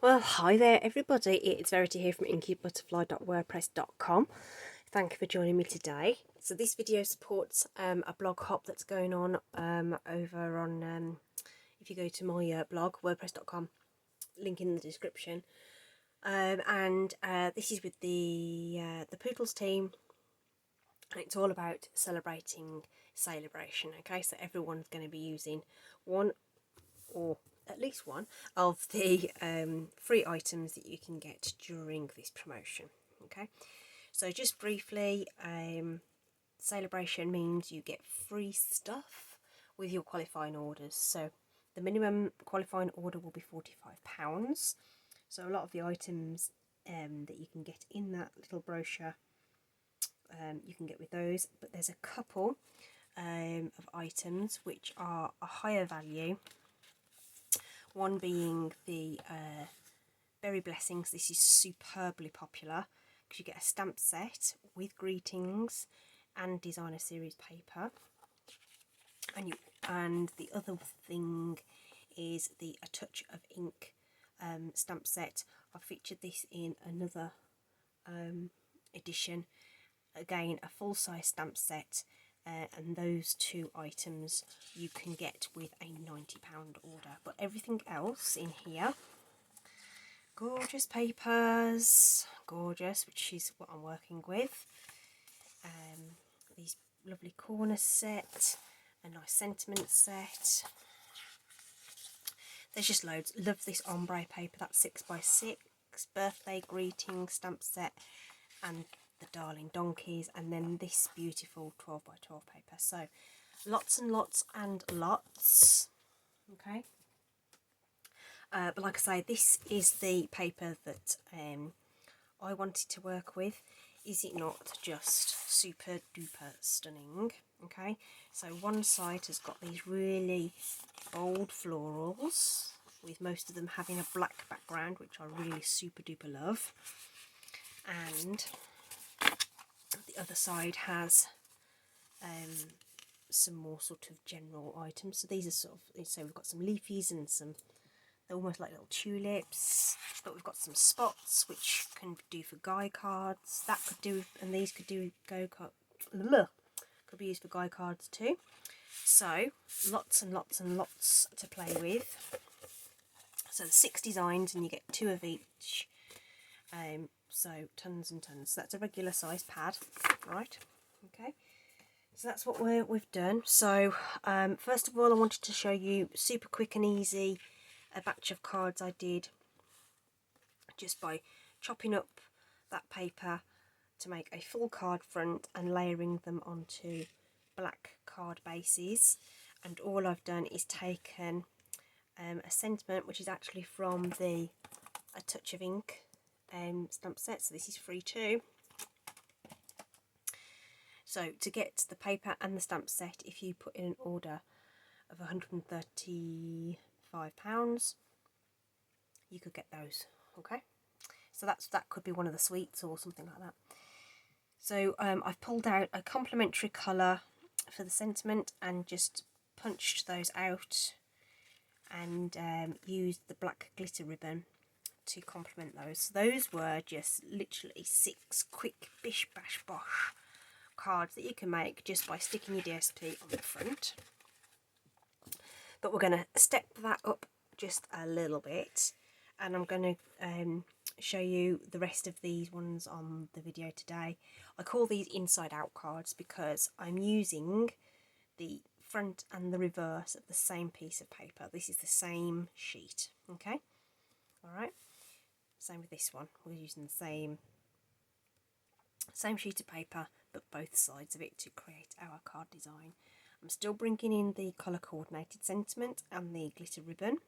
Well, hi there everybody, it's Verity here from inkybutterfly.wordpress.com. Thank you for joining me today. So this video supports a blog hop that's going on over on, if you go to my blog, wordpress.com, link in the description. This is with the Poodles team, and it's all about celebrating Sale-a-bration, okay? So everyone's going to be using one or at least one of the free items that you can get during this promotion. Okay, so just briefly, Sale-a-bration means you get free stuff with your qualifying orders. So the minimum qualifying order will be £45. So a lot of the items that you can get in that little brochure, you can get with those, but there's a couple of items which are a higher value. One being the Berry Blessings. This is superbly popular because you get a stamp set with greetings and designer series paper. And the other thing is the A Touch of Ink stamp set. I've featured this in another edition. Again, a full-size stamp set. And those two items you can get with a £90 order. But everything else in here, gorgeous papers, gorgeous, which is what I'm working with. These lovely corner set, a nice sentiment set. There's just loads. Love this ombre paper, that's 6x6, birthday greeting stamp set, and the Darling Donkeys, and then this beautiful 12x12 paper. So lots and lots and lots. Okay, but like I say, this is the paper that I wanted to work with. Is it not just super duper stunning? Okay, so one side has got these really bold florals, with most of them having a black background, which I really super duper love, and the other side has some more sort of general items. So these are sort of, so we've got some leafies and some, they're almost like little tulips, but we've got some spots which can do for guy cards. That could do, and these could do could be used for guy cards too. So lots and lots and lots to play with. So 6 designs and you get 2 of each. So tons and tons. So that's a regular size pad, right? Okay, so that's what we've done. So first of all, I wanted to show you super quick and easy a batch of cards I did just by chopping up that paper to make a full card front and layering them onto black card bases. And all I've done is taken a sentiment, which is actually from the A Touch of Ink stamp set, so this is free too. So to get the paper and the stamp set, if you put in an order of £135, you could get those. Okay, so that could be one of the sweets or something like that. So I've pulled out a complementary colour for the sentiment and just punched those out, and used the black glitter ribbon to complement those. So those were just literally 6 quick bish bash bosh cards that you can make just by sticking your DSP on the front. But we're going to step that up just a little bit, and I'm going to show you the rest of these ones on the video today. I call these inside out cards because I'm using the front and the reverse of the same piece of paper. This is the same sheet. Okay, alright, same with this one. We're using the same sheet of paper, but both sides of it to create our card design. I'm still bringing in the colour coordinated sentiment and the glitter ribbon.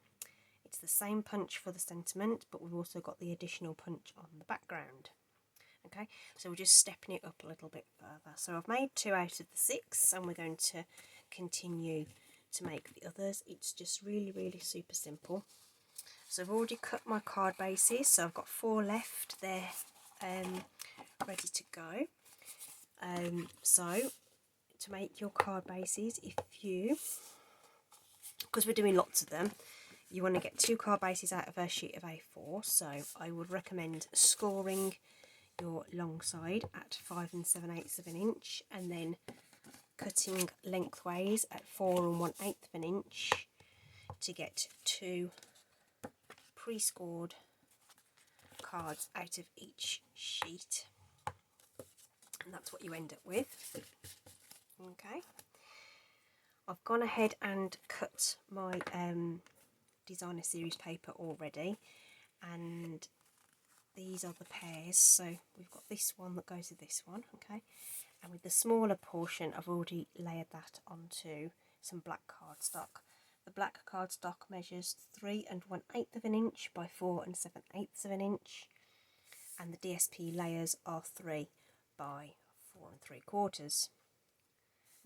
It's the same punch for the sentiment, but we've also got the additional punch on the background. Okay, so we're just stepping it up a little bit further. So I've made 2 out of the 6, and we're going to continue to make the others. It's just really, really super simple. So I've already cut my card bases, so I've got 4 left. They're ready to go. So to make your card bases, because we're doing lots of them, you want to get 2 card bases out of a sheet of A4, so I would recommend scoring your long side at 5 7/8 of an inch, and then cutting lengthways at 4 1/8 of an inch to get 2 pre-scored cards out of each sheet, and that's what you end up with. Okay, I've gone ahead and cut my designer series paper already, and these are the pairs. So we've got this one that goes with this one, okay, and with the smaller portion I've already layered that onto some black cardstock. The black cardstock measures 3 1/8 of an inch by 4 7/8 of an inch, and the DSP layers are 3 by 4 3/4.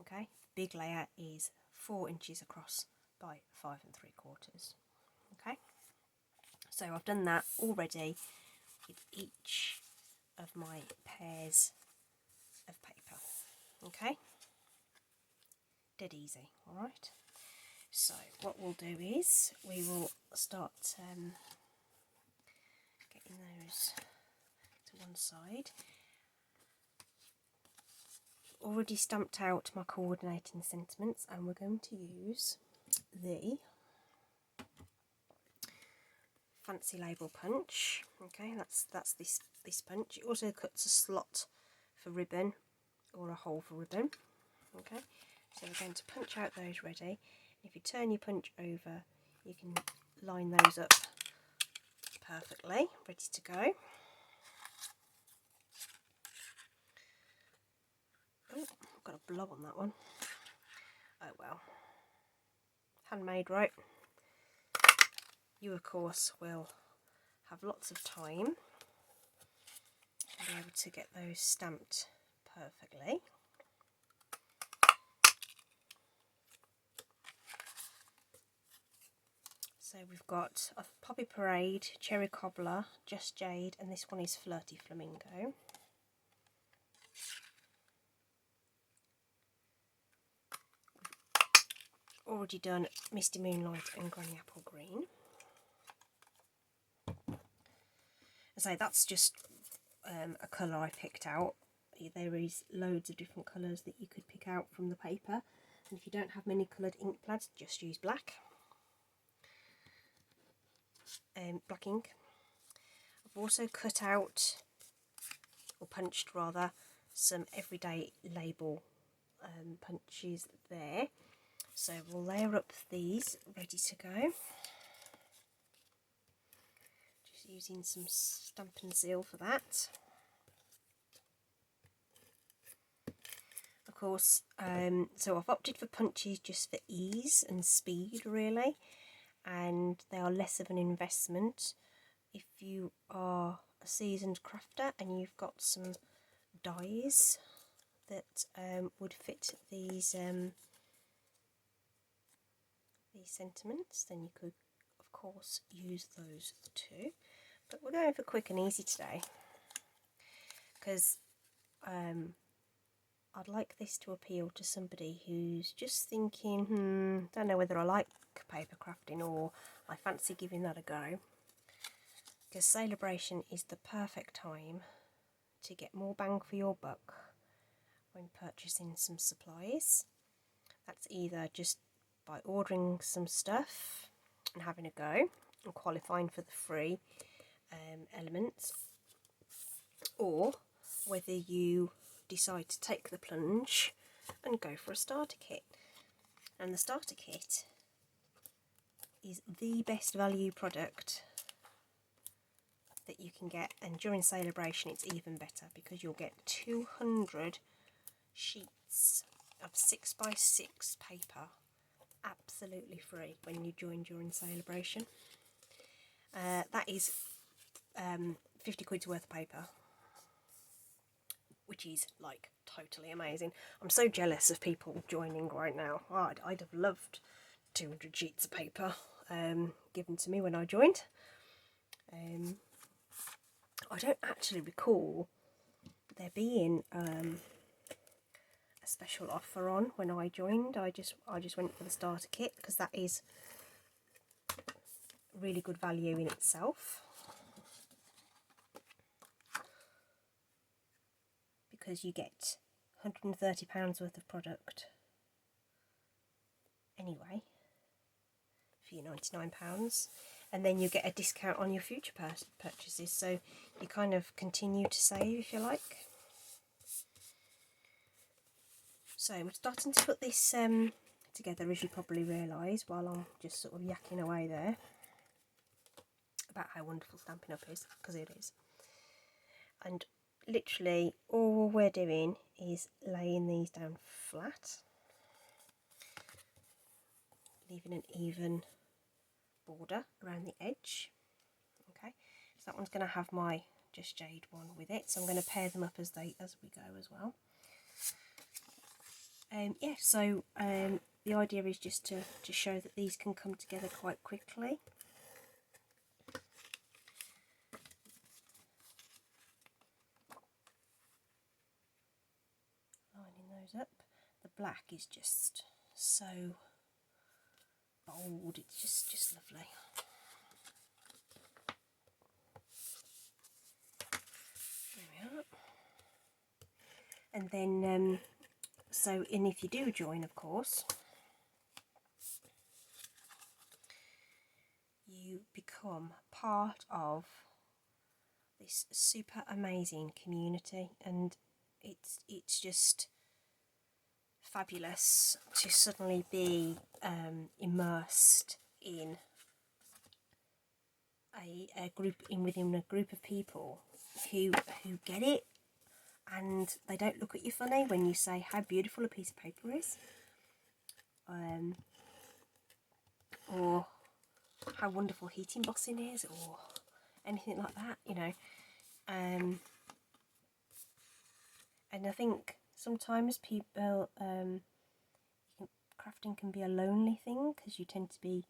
Okay, the big layer is 4 inches across by 5 3/4. Okay, so I've done that already with each of my pairs of paper. Okay, dead easy. All right, so what we'll do is we will start getting those to one side. Already stamped out my coordinating sentiments, and we're going to use the fancy label punch. Okay, that's this punch. It also cuts a slot for ribbon or a hole for ribbon. Okay, so we're going to punch out those ready. If you turn your punch over, you can line those up perfectly, ready to go. Oh, I've got a blob on that one. Oh well. Handmade, right? You of course will have lots of time and be able to get those stamped perfectly. So we've got a Poppy Parade, Cherry Cobbler, Just Jade, and this one is Flirty Flamingo. Already done Misty Moonlight and Granny Apple Green. So that's just a colour I picked out. There is loads of different colours that you could pick out from the paper, and if you don't have many coloured ink pads, just use black. Black ink. I've also cut out, or punched rather, some everyday label punches there. So we'll layer up these ready to go. Just using some Stampin' Seal for that. Of course, so I've opted for punches just for ease and speed really, and they are less of an investment. If you are a seasoned crafter and you've got some dies that would fit these sentiments, then you could of course use those too, but we're going for quick and easy today because I'd like this to appeal to somebody who's just thinking, don't know whether I like paper crafting or I fancy giving that a go, because Sale-a-bration is the perfect time to get more bang for your buck when purchasing some supplies. That's either just by ordering some stuff and having a go and qualifying for the free elements, or whether you decide to take the plunge and go for a starter kit. And the starter kit is the best value product that you can get, and during Sale-a-bration it's even better because you'll get 200 sheets of 6x6 paper absolutely free when you join during Sale-a-bration. That is 50 quid's worth of paper, which is like totally amazing. I'm so jealous of people joining right now. I'd have loved 200 sheets of paper given to me when I joined. I don't actually recall there being a special offer on when I joined. I just went for the starter kit because that is really good value in itself, because you get £130 worth of product anyway for your £99, and then you get a discount on your future purchases, so you kind of continue to save if you like. So we're starting to put this together, as you probably realise, while I'm just sort of yakking away there about how wonderful Stampin' Up is, because it is. And literally all we're doing is laying these down flat, leaving an even border around the edge. Okay, so that one's going to have my Just Jade one with it, so I'm going to pair them up as we go as well. Yeah, so the idea is just to show that these can come together quite quickly. Lining those up. The black is just so bold, it's just lovely. There we are. And then and if you do join, of course, you become part of this super amazing community, and it's just fabulous to suddenly be immersed in within a group of people who get it, and they don't look at you funny when you say how beautiful a piece of paper is, or how wonderful heat embossing is, or anything like that, you know. And I think sometimes people, crafting can be a lonely thing, because you tend to be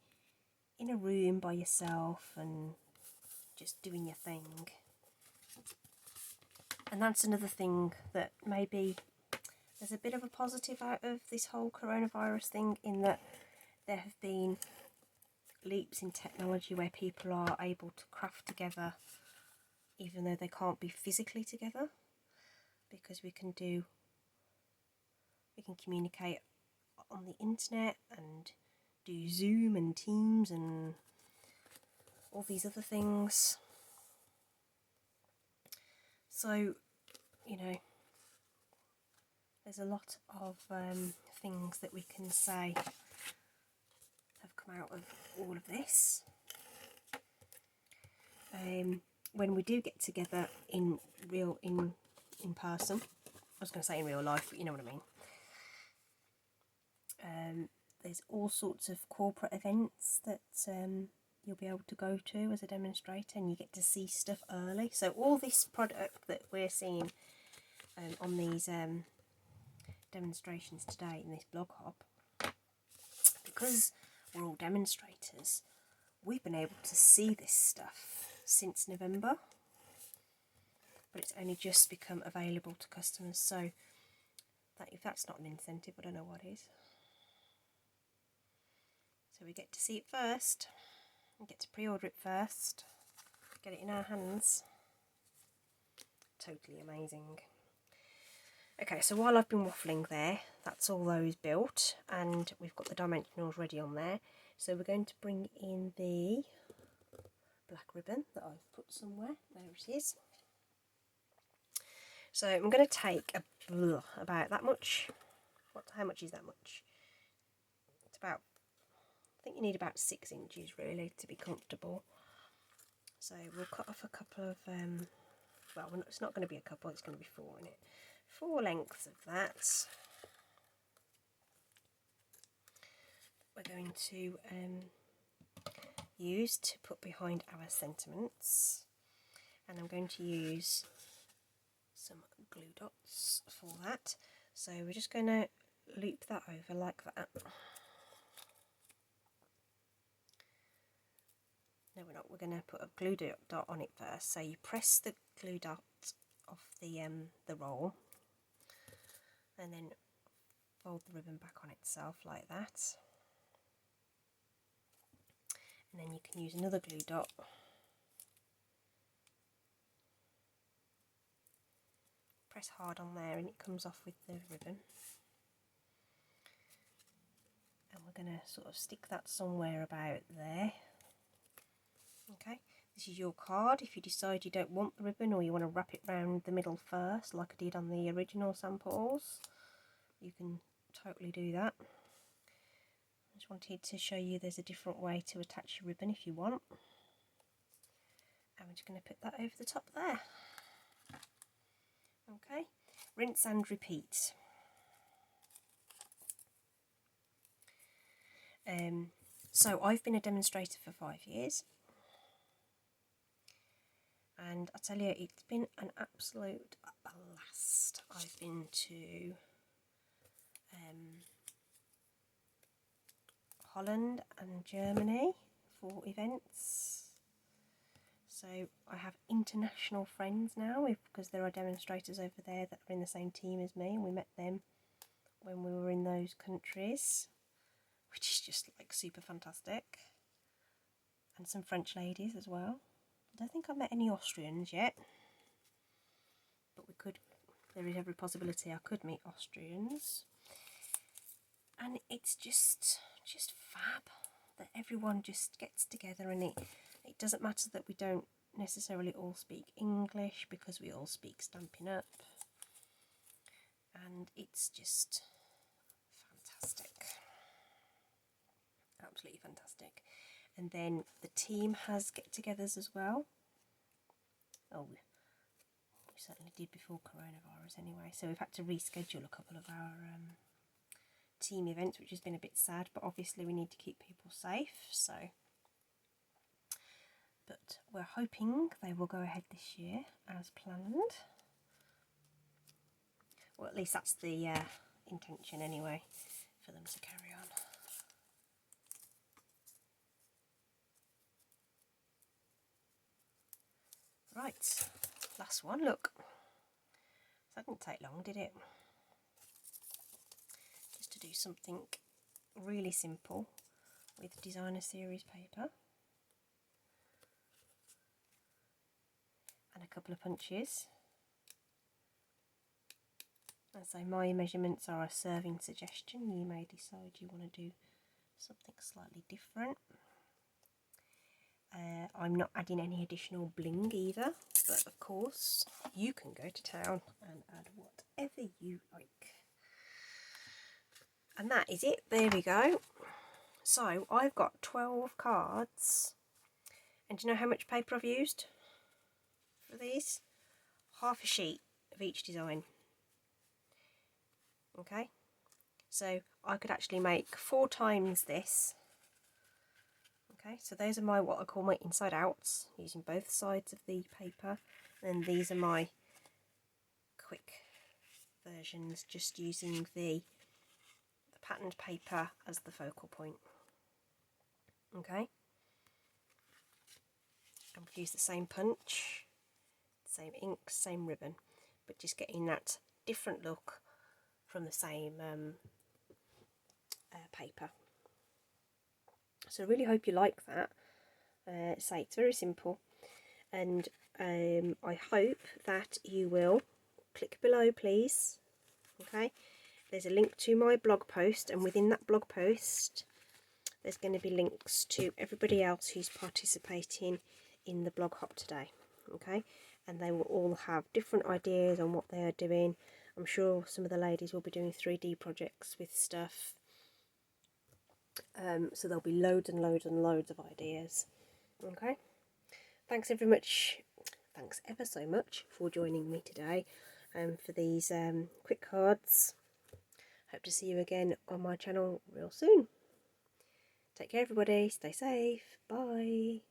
in a room by yourself and just doing your thing. And that's another thing that maybe there's a bit of a positive out of this whole coronavirus thing, in that there have been leaps in technology where people are able to craft together even though they can't be physically together, because we can communicate on the internet and do Zoom and Teams and all these other things. So, you know, there's a lot of things that we can say have come out of all of this. When we do get together in person, I was going to say in real life, but you know what I mean. There's all sorts of corporate events that you'll be able to go to as a demonstrator, and you get to see stuff early. So all this product that we're seeing on these demonstrations today in this blog hop, because we're all demonstrators, we've been able to see this stuff since November, but it's only just become available to customers. So if that's not an incentive, I don't know what is. So we get to see it first, we get to pre-order it first, get it in our hands. Totally amazing. Okay, so while I've been waffling there, that's all those built, and we've got the dimensionals ready on there. So we're going to bring in the black ribbon that I've put somewhere. There it is. So I'm going to take about that much. How much is that much? It's about, I think you need about 6 inches really to be comfortable. So we'll cut off a couple of, well, it's not going to be a couple, it's going to be 4 in it. 4 lengths of that. We're going to use to put behind our sentiments, and I'm going to use some glue dots for that. So we're just going to loop that over like that. No, we're not. We're going to put a glue dot on it first. So you press the glue dot off the roll, and then fold the ribbon back on itself like that. and then you can use another glue dot. Press hard on there and it comes off with the ribbon. And we're going to sort of stick that somewhere about there. Okay, this is your card. If you decide you don't want the ribbon or you want to wrap it round the middle first, like I did on the original samples, you can totally do that. I just wanted to show you there's a different way to attach your ribbon if you want. And we're just going to put that over the top there. Okay, rinse and repeat. So I've been a demonstrator for 5 years, and I tell you, it's been an absolute blast. I've been to Holland and Germany for events. So I have international friends now because there are demonstrators over there that are in the same team as me, and we met them when we were in those countries, which is just like super fantastic. And some French ladies as well. I don't think I've met any Austrians yet, but there is every possibility I could meet Austrians. And it's just fab that everyone just gets together, and it doesn't matter that we don't necessarily all speak English, because we all speak Stampin' Up, and it's just fantastic, absolutely fantastic. And then the team has get-togethers as well. Oh, we certainly did before coronavirus anyway, so we've had to reschedule a couple of our team events, which has been a bit sad, but obviously we need to keep people safe, so but we're hoping they will go ahead this year as planned. Or at least that's the intention anyway, for them to carry on. Right, last one, look. That didn't take long, did it? Just to do something really simple with designer series paper. And a couple of punches. And so my measurements are a serving suggestion. You may decide you want to do something slightly different. I'm not adding any additional bling either, but of course you can go to town and add whatever you like. And that is it, there we go. So I've got 12 cards, and do you know how much paper I've used for these? Half a sheet of each design. Okay, so I could actually make 4 times this. Okay, so those are my, what I call my inside outs, using both sides of the paper. And these are my quick versions, just using the patterned paper as the focal point. Okay, and we've used the same punch, same ink, same ribbon, but just getting that different look from the same paper. So I really hope you like that. Say it's very simple, and I hope that you will click below, please. Okay, there's a link to my blog post, and within that blog post there's going to be links to everybody else who's participating in the blog hop today. Okay, and they will all have different ideas on what they are doing. I'm sure some of the ladies will be doing 3D projects with stuff. So there'll be loads and loads and loads of ideas. Okay, thanks ever so much for joining me today for these quick cards. Hope to see you again on my channel real soon. Take care everybody, stay safe, bye.